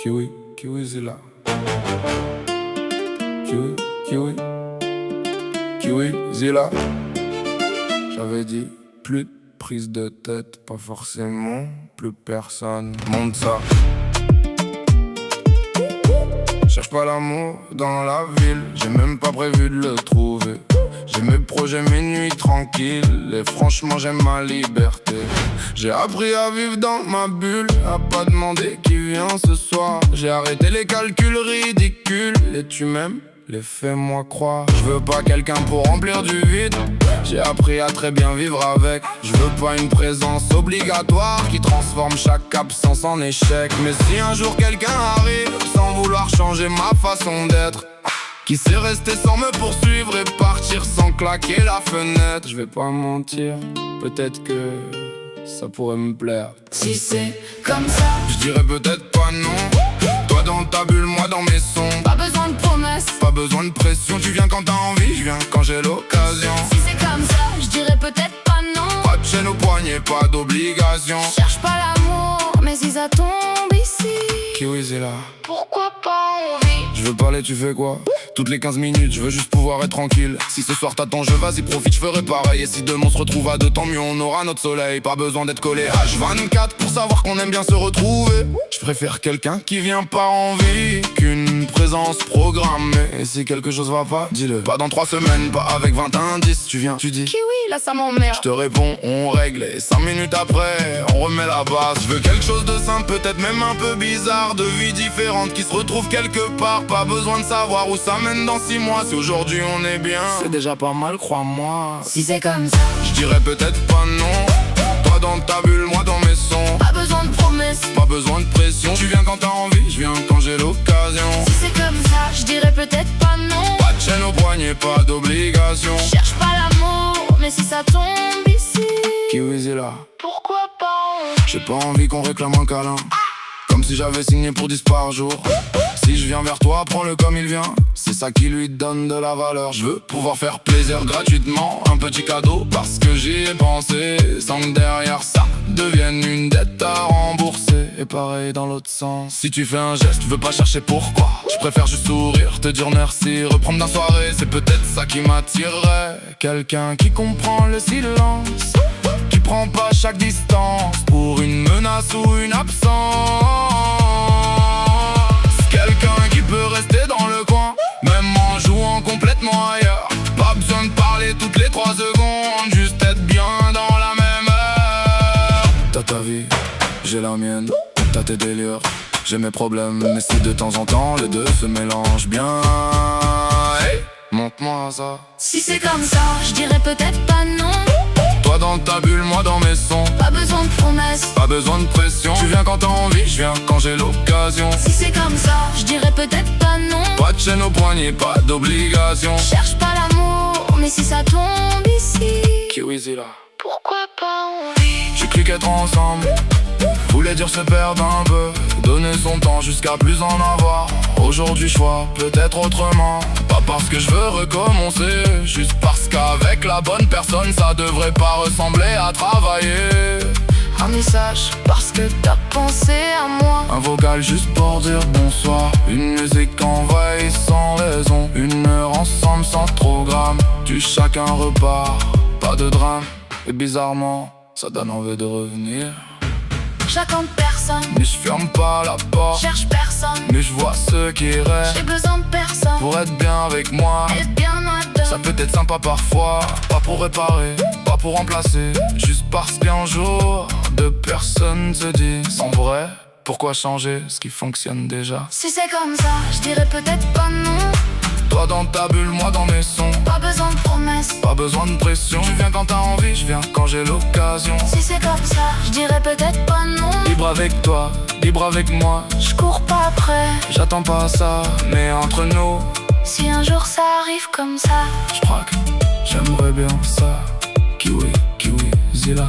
Kiwi, Kiwizilla. Kiwi, Kiwi, Kiwizilla. J'avais dit, plus de prise de tête, pas forcément, plus personne monte ça. Cherche pas l'amour dans la ville, j'ai même pas prévu de le trouver. J'ai mes projets, mes nuits tranquilles, et franchement j'aime ma liberté. J'ai appris à vivre dans ma bulle, à pas demander qui vient ce soir. J'ai arrêté les calculs ridicules, et tu m'aimes, les fais-moi croire. Je veux pas quelqu'un pour remplir du vide, j'ai appris à très bien vivre avec. Je veux pas une présence obligatoire qui transforme chaque absence en échec. Mais si un jour quelqu'un arrive sans vouloir changer ma façon d'être, qui sait rester sans me poursuivre et partir sans claquer la fenêtre, je vais pas mentir, peut-être que ça pourrait me plaire. Si c'est comme ça, je dirais peut-être pas non. Toi dans ta bulle, moi dans mes sons. pas besoin de promesses, Pas besoin de pression, tu viens quand t'as envie, je viens quand j'ai l'occasion. si c'est comme ça, je dirais peut-être pas non. Pas de chaîne au poignet, pas d'obligation. Cherche pas l'amour, mais si ça tombe ici, Kiwizilla. pourquoi pas on vit. Je veux parler, tu fais quoi? Toutes les 15 minutes, je veux juste pouvoir être tranquille. Si ce soir t'attends, je vas-y profite, je ferai pareil. Et si demain on se retrouve à deux, tant mieux, on aura notre soleil. Pas besoin d'être collé H24 pour savoir qu'on aime bien se retrouver. Je préfère quelqu'un qui vient par envie qu'une présence programmée. Et si quelque chose va pas, dis-le. Pas dans 3 semaines, pas avec 20 indices. Tu viens, tu dis Kiwi, là ça m'emmerde. je te réponds, on règle et 5 minutes après, on remet la base. Je veux quelque chose de simple, peut-être même un peu bizarre, de vie différente qui se retrouve quelque part. Pas besoin de savoir où ça mène dans 6 mois. Si aujourd'hui on est bien, c'est déjà pas mal, crois-moi. Si c'est comme ça, Je dirais peut-être pas non. Toi dans ta bulle, moi dans mes sons. pas besoin de promesses, Pas besoin de pression, tu viens quand t'as envie, je viens quand j'ai l'occasion. si c'est comme ça, je dirais peut-être pas non. Pas de chaîne au poignet, pas d'obligation. Cherche pas l'amour, mais si ça tombe ici, Kiwizilla. pourquoi pas on J'ai pas envie qu'on réclame un câlin, comme si j'avais signé pour 10 par jour. Si je viens vers toi, prends-le comme il vient, c'est ça qui lui donne de la valeur. Je veux pouvoir faire plaisir gratuitement, un petit cadeau parce que j'y ai pensé, sans que derrière ça devienne une dette à rembourser. Et pareil dans l'autre sens, si tu fais un geste, je veux pas chercher pourquoi. Je préfère juste sourire, te dire merci, reprendre la soirée, c'est peut-être ça qui m'attirerait. Quelqu'un qui comprend le silence, qui prend pas chaque distance pour une menace ou une absence. Quelqu'un qui peut rester dans le coin, même en jouant complètement ailleurs. Pas besoin de parler toutes les 3 secondes, juste être bien dans la même heure. T'as ta vie, j'ai la mienne, t'as tes délires, j'ai mes problèmes. Mais si de temps en temps les deux se mélangent bien, hey, montre-moi ça. Si c'est comme ça, je dirais peut-être pas non. Toi dans ta bulle, moi dans mes sons. Pas besoin de promesses, Pas besoin de pression, tu viens quand t'as envie, je viens quand j'ai l'occasion. si c'est comme ça, je dirais peut-être pas non. Pas de chaîne au poignet, pas d'obligation. Cherche pas l'amour, mais si ça tombe ici, Kiwizilla. pourquoi pas on vit. J'ai cru qu'être ensemble voulait dire se perdre un peu, donner son temps jusqu'à plus en avoir. Aujourd'hui je vois peut-être autrement, pas parce que je veux recommencer, juste parce qu'avec la bonne personne ça devrait pas ressembler à travailler. Un message parce que t'as pensé à moi. Un vocal juste pour dire bonsoir, une musique envahie sans raison, 1 heure ensemble sans programme, du chacun repart, pas de drame. Et bizarrement, ça donne envie de revenir. J'attends personne, Mais je ferme pas la porte, cherche personne, mais je vois ceux qui j'ai restent besoin de personne. pour être bien avec moi. Et bien à deux, Ça peut être sympa parfois, pas pour réparer, pas pour remplacer, juste parce qu'un jour deux personnes se disent en vrai, pourquoi changer ce qui fonctionne déjà. si c'est comme ça, je dirais peut-être pas non. Toi dans ta bulle, moi dans mes sons. Pas besoin de promesses, Pas besoin de pression, tu viens quand t'as envie, je viens quand j'ai l'occasion. si c'est comme ça, je dirais peut-être pas non. Libre avec toi, libre avec moi, Je cours pas après, j'attends pas ça, mais entre nous, si un jour ça arrive comme ça, je crois que j'aimerais bien ça. Kiwi, Kiwizilla.